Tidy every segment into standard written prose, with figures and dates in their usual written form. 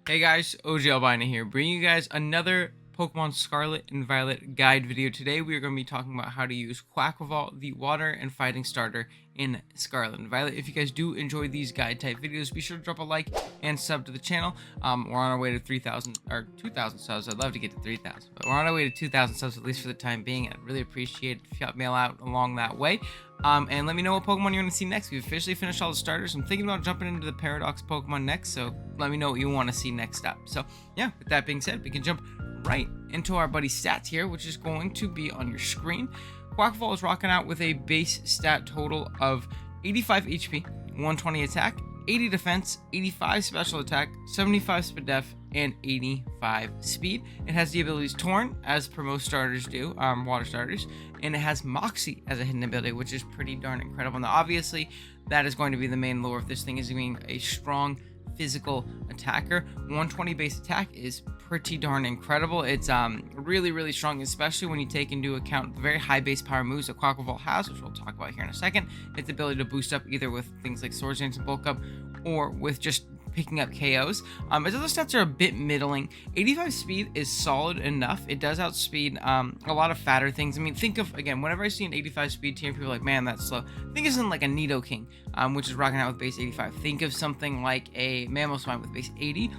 Hey guys, OG Albina here, bringing you guys another Pokemon Scarlet and Violet guide video. Today we are going to be talking about how to use QUAQUAVAL, the water and fighting starter in Scarlet and Violet. If you guys do enjoy these guide type videos, be sure to drop a like and sub to the channel. We're on our way to 3,000 or 2,000 subs. I'd love to get to 3,000, but we're on our way to 2,000 subs, at least for the time being. I'd really appreciate it if you help mail out along that way. And let me know what Pokemon you want to see next. We've officially finished all the starters. I'm thinking about jumping into the Paradox Pokemon next, so let me know what you want to see next up. So yeah, with that being said, we can jump right into our buddy stats here, which is going to be on your screen. QUAQUAVAL is rocking out with a base stat total of 85 HP, 120 attack, 80 defense, 85 special attack, 75 speed def, and 85 speed. It has the abilities Torn, as per most starters do, water starters, and it has Moxie as a hidden ability, which is pretty darn incredible. Now, obviously, that is going to be the main lure of this thing, is being a strong physical attacker. 120 base attack is pretty darn incredible. It's really strong, especially when you take into account the very high base power moves that QUAQUAVAL has, which we'll talk about here in a second. Its ability to boost up either with things like Swords Dance and Bulk Up, or with just picking up KOs. Its other stats are a bit middling. 85 speed is solid enough. It does outspeed a lot of fatter things. I mean, think of, again, whenever I see an 85 speed team, people are like, man, that's slow. Think of something like a Nidoking, which is rocking out with base 85. Think of something like a Mamoswine with base 80.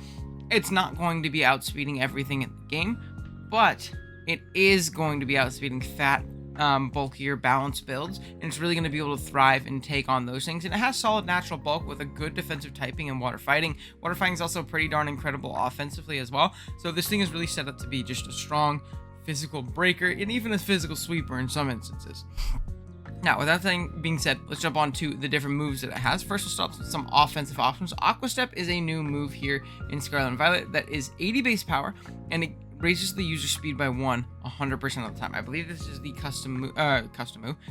It's not going to be outspeeding everything in the game, but it is going to be outspeeding fat, bulkier, balanced builds, and it's really going to be able to thrive and take on those things. And it has solid natural bulk with a good defensive typing and water fighting. Water fighting is also pretty darn incredible offensively as well. So this thing is really set up to be just a strong physical breaker and even a physical sweeper in some instances. Now, with that thing being said, let's jump on to the different moves that it has. First, we'll start with some offensive options. Aqua Step is a new move here in Scarlet and Violet that is 80 base power, and it raises the user speed by 100% of the time. I believe this is the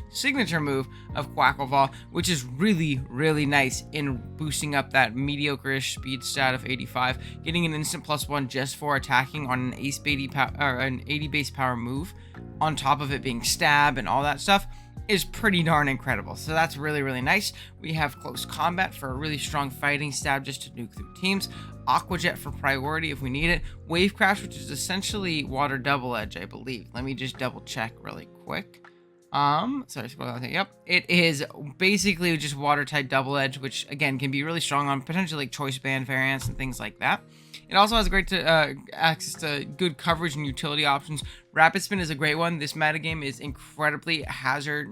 signature move of QUAQUAVAL, which is really nice in boosting up that mediocre-ish speed stat of 85, getting an instant +1 just for attacking on an 80 base power move, on top of it being stab and all that stuff, is pretty darn incredible. So that's really nice. We have Close Combat for a really strong fighting stab just to nuke through teams. Aqua Jet for priority if we need it. Wave Crash, which is essentially water double edge, I believe. Let me just double check really quick. Sorry, yep, it is basically just water type double edge, which again can be really strong on potentially like choice band variants and things like that. It also has great access to good coverage and utility options. Rapid Spin is a great one. This metagame is incredibly hazards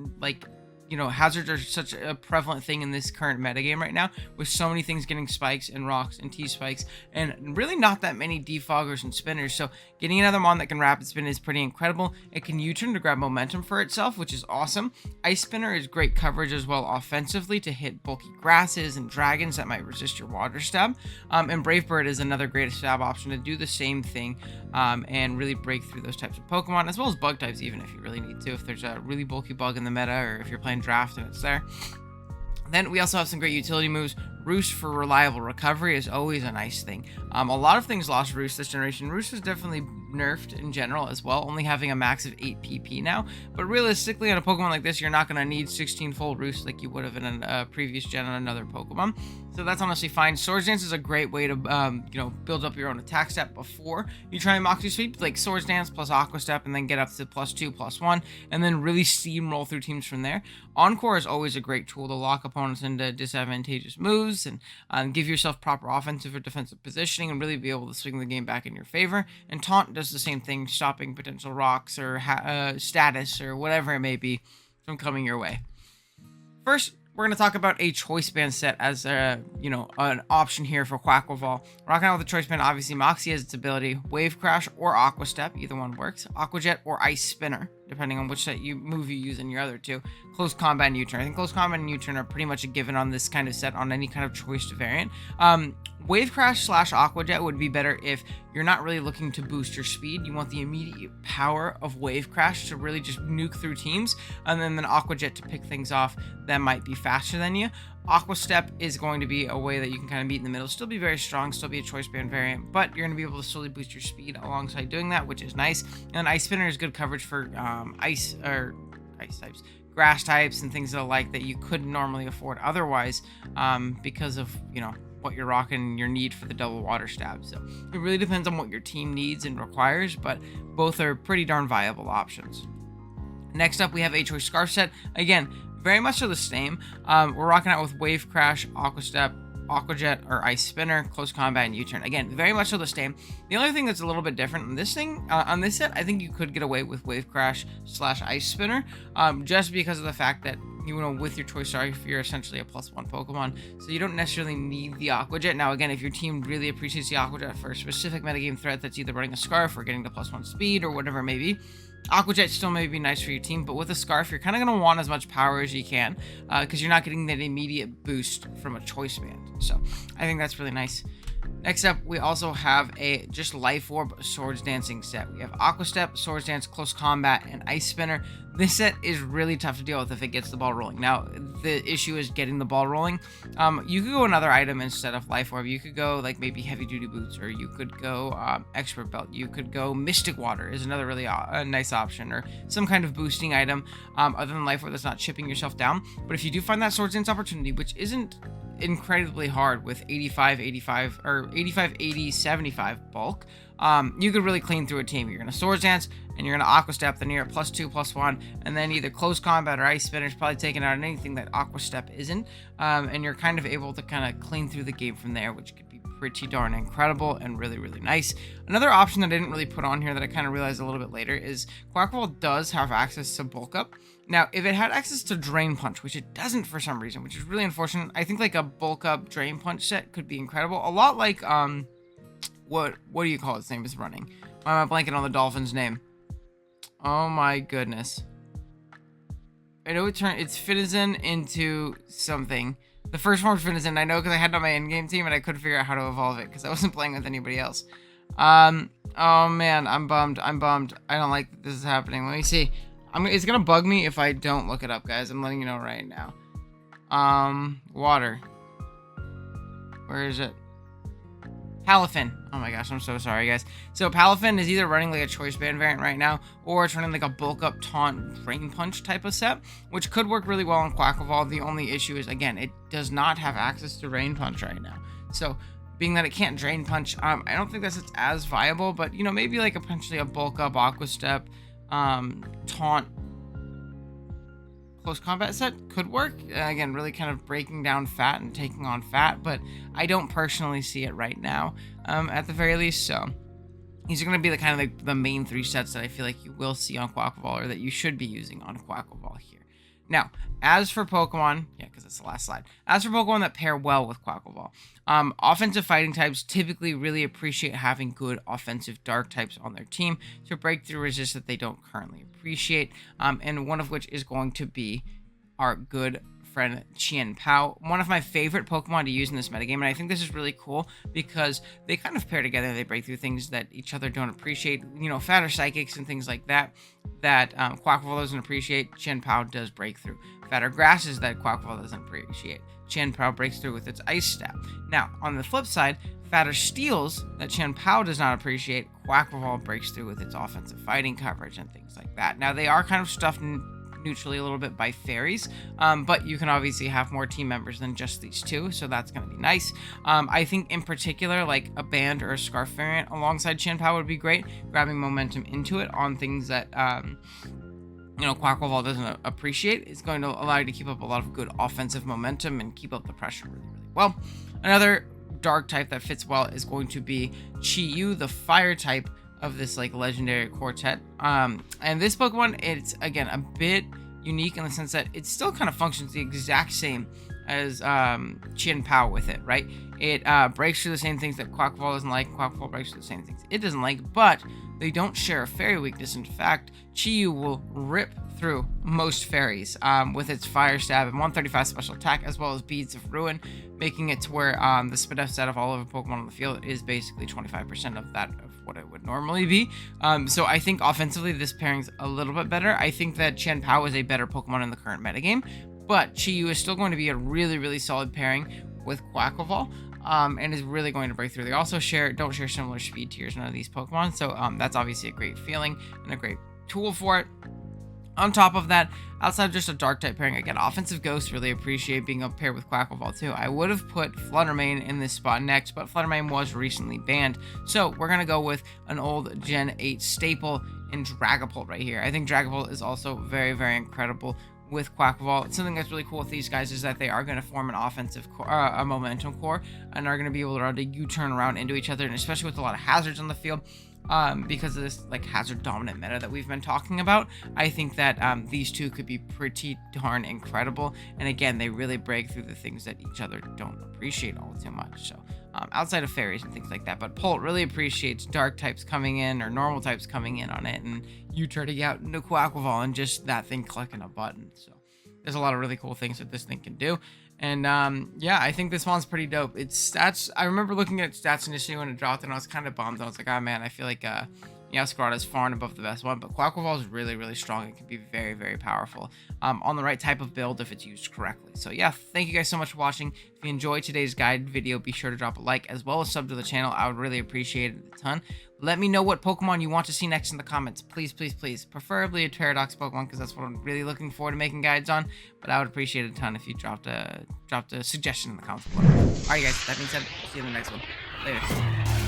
are such a prevalent thing in this current metagame right now, with so many things getting spikes and rocks and T-spikes, and really not that many defoggers and spinners. So getting another mon that can rapid spin is pretty incredible. It can U-turn to grab momentum for itself, which is awesome. Ice Spinner is great coverage as well offensively to hit bulky grasses and dragons that might resist your water stab. And Brave Bird is another great stab option to do the same thing and really break through those types of Pokemon, as well as bug types even if you really need to, if there's a really bulky bug in the meta, or if you're playing draft and it's there. Then we also have some great utility moves. Roost for reliable recovery is always a nice thing. A lot of things lost Roost this generation. Roost is definitely nerfed in general as well, only having a max of 8 PP now. But realistically, on a Pokemon like this, you're not going to need 16 full Roost like you would have in a previous gen on another Pokemon. So that's honestly fine. Swords Dance is a great way to build up your own attack step before you try Moxie Sweep, like Swords Dance plus Aqua Step, and then get up to +2, +1, and then really steamroll through teams from there. Encore is always a great tool to lock opponents into disadvantageous moves and give yourself proper offensive or defensive positioning and really be able to swing the game back in your favor. And Taunt does the same thing, stopping potential rocks or status or whatever it may be from coming your way. First, we're going to talk about a choice band set as an option here for QUAQUAVAL. Rocking out with the choice band, obviously Moxie has its ability, Wave Crash or Aqua Step, either one works. Aqua Jet or Ice Spinner, depending on which move you use in your other two. Close Combat and U-Turn. I think Close Combat and U-Turn are pretty much a given on this kind of set on any kind of choice variant. Wave Crash / Aqua Jet would be better if you're not really looking to boost your speed. You want the immediate power of Wave Crash to really just nuke through teams, and then an Aqua Jet to pick things off that might be faster than you. Aqua Step is going to be a way that you can kind of meet in the middle, still be very strong, still be a choice band variant, but you're going to be able to slowly boost your speed alongside doing that, which is nice. And Ice Spinner is good coverage for ice types, grass types, and things of the like that you couldn't normally afford otherwise, because of what you're rocking and your need for the double water stab. So it really depends on what your team needs and requires, but both are pretty darn viable options. Next up, we have a choice scarf set. Again, very much so the same. We're rocking out with Wave Crash, Aqua Step, Aqua Jet, or Ice Spinner, Close Combat, and U-Turn. Again, very much so the same. The only thing that's a little bit different on this thing, on this set, I think you could get away with Wave Crash / Ice Spinner, just because of the fact that, you know, with your choice scarf, you're essentially a +1 Pokemon, so you don't necessarily need the Aqua Jet. Now, again, if your team really appreciates the Aqua Jet for a specific metagame threat that's either running a scarf or getting the +1 speed or whatever it may be, Aqua Jet still may be nice for your team, but with a scarf, you're kind of going to want as much power as you can, because you're not getting that immediate boost from a choice band. So I think that's really nice. Next up, we also have a just Life Orb Swords Dancing set. We have Aqua Step, Swords Dance, Close Combat, and Ice Spinner. This set is really tough to deal with if it gets the ball rolling. Now, the issue is getting the ball rolling. You could go another item instead of Life Orb. You could go like maybe Heavy Duty Boots, or you could go Expert Belt. You could go Mystic Water is another really nice option, or some kind of boosting item other than Life Orb that's not chipping yourself down. But if you do find that Swords Dance opportunity, which isn't incredibly hard with 85, 80, 75 bulk, you could really clean through a team. You're going to Swords Dance, and you're going to Aqua Step, then you're at +2, +1, and then either Close Combat or Ice Spinner is probably taking out anything that Aqua Step isn't, and you're kind of able to kind of clean through the game from there, which could be pretty darn incredible and really, really nice. Another option that I didn't really put on here that I kind of realized a little bit later is QUAQUAVAL does have access to Bulk Up. Now, if it had access to Drain Punch, which it doesn't for some reason, which is really unfortunate, I think like a Bulk Up Drain Punch set could be incredible. A lot like, what do you call its name is running? Why am I blanking on the Dolphin's name? Oh my goodness. I know it's Finizen into something. The first form of Finizen, I know because I had it on my in-game team and I couldn't figure out how to evolve it because I wasn't playing with anybody else. Oh man, I'm bummed. I don't like that this is happening. Let me see. It's gonna bug me if I don't look it up, guys. I'm letting you know right now. Water. Where is it? Palafin. Oh my gosh, I'm so sorry, guys. So Palafin is either running like a choice band variant right now, or it's running like a bulk up taunt Drain Punch type of set, which could work really well on QUAQUAVAL. The only issue is, again, it does not have access to Drain Punch right now. So being that it can't Drain Punch, I don't think that's as viable, but you know, maybe like potentially a bulk up Aqua Step, taunt Close Combat set could work. Again, really kind of breaking down fat and taking on fat, but I don't personally see it right now, at the very least. So these are going to be the kind of like the main 3 sets that I feel like you will see on QUAQUAVAL, or that you should be using on QUAQUAVAL here. Now, as for Pokemon, yeah, because it's the last slide. As for Pokemon that pair well with QUAQUAVAL, offensive fighting types typically really appreciate having good offensive dark types on their team to break through resist that they don't currently appreciate, and one of which is going to be our good friend Chien-Pao, one of my favorite Pokemon to use in this metagame, and I think this is really cool because they kind of pair together. They break through things that each other don't appreciate, you know, fatter psychics and things like that, QUAQUAVAL doesn't appreciate, Chien-Pao does break through. Fatter grasses that QUAQUAVAL doesn't appreciate, Chien-Pao breaks through with its Ice Stab. Now, on the flip side, fatter steals that Chien-Pao does not appreciate, QUAQUAVAL breaks through with its offensive fighting coverage and things like that. Now, they are kind of stuffed neutrally a little bit by fairies, but you can obviously have more team members than just these two, so that's going to be nice. I think in particular, like a band or a scarf variant alongside Chien-Pao would be great, grabbing momentum into it on things that you know, QUAQUAVAL doesn't appreciate. It's going to allow you to keep up a lot of good offensive momentum and keep up the pressure really, really well. Another dark type that fits well is going to be Chi-Yu, the fire type of this like legendary quartet. And this Pokemon, it's again a bit unique in the sense that it still kind of functions the exact same as Chien-Pao with it, right? It breaks through the same things that QUAQUAVAL doesn't like. QUAQUAVAL breaks through the same things it doesn't like, but they don't share a fairy weakness. In fact, Chi-Yu will rip through most fairies with its Fire Stab and 135 special attack, as well as Beads of Ruin, making it to where the Spadef set of all of the Pokemon on the field is basically 25% of that of what it would normally be. So I think offensively this pairing's a little bit better. I think that Chien-Pao is a better Pokemon in the current metagame, but Chi-Yu is still going to be a really, really solid pairing with QUAQUAVAL, and is really going to break through. They also don't share similar speed tiers, none of these Pokemon, so that's obviously a great feeling and a great tool for it. On top of that, outside of just a dark type pairing, again, offensive Ghost, really appreciate being up paired with QUAQUAVAL too. I would have put Fluttermane in this spot next, but Fluttermane was recently banned. So we're going to go with an old Gen 8 staple in Dragapult right here. I think Dragapult is also very, very incredible with QUAQUAVAL. Something that's really cool with these guys is that they are going to form an offensive core, a momentum core, and are going to be able to U-turn around into each other, and especially with a lot of hazards on the field. Because of this like hazard dominant meta that we've been talking about, I think that these two could be pretty darn incredible. And again, they really break through the things that each other don't appreciate all too much. So outside of fairies and things like that, but Pult really appreciates dark types coming in or normal types coming in on it, and you turning out into QUAQUAVAL and just that thing clicking a button. So there's a lot of really cool things that this thing can do. And yeah, I think this one's pretty dope. Its stats, I remember looking at stats initially when it dropped, and I was kind of bummed. I was like, oh man, I feel like yeah, Scarlet is far and above the best one, but QUAQUAVAL is really, really strong. It can be very, very powerful on the right type of build if it's used correctly. So yeah, thank you guys so much for watching. If you enjoyed today's guide video, be sure to drop a like as well as sub to the channel. I would really appreciate it a ton. Let me know what Pokemon you want to see next in the comments. Please, please, please. Preferably a Paradox Pokemon, because that's what I'm really looking forward to making guides on. But I would appreciate it a ton if you dropped a suggestion in the comments below. Alright guys, that being said, see you in the next one. Later.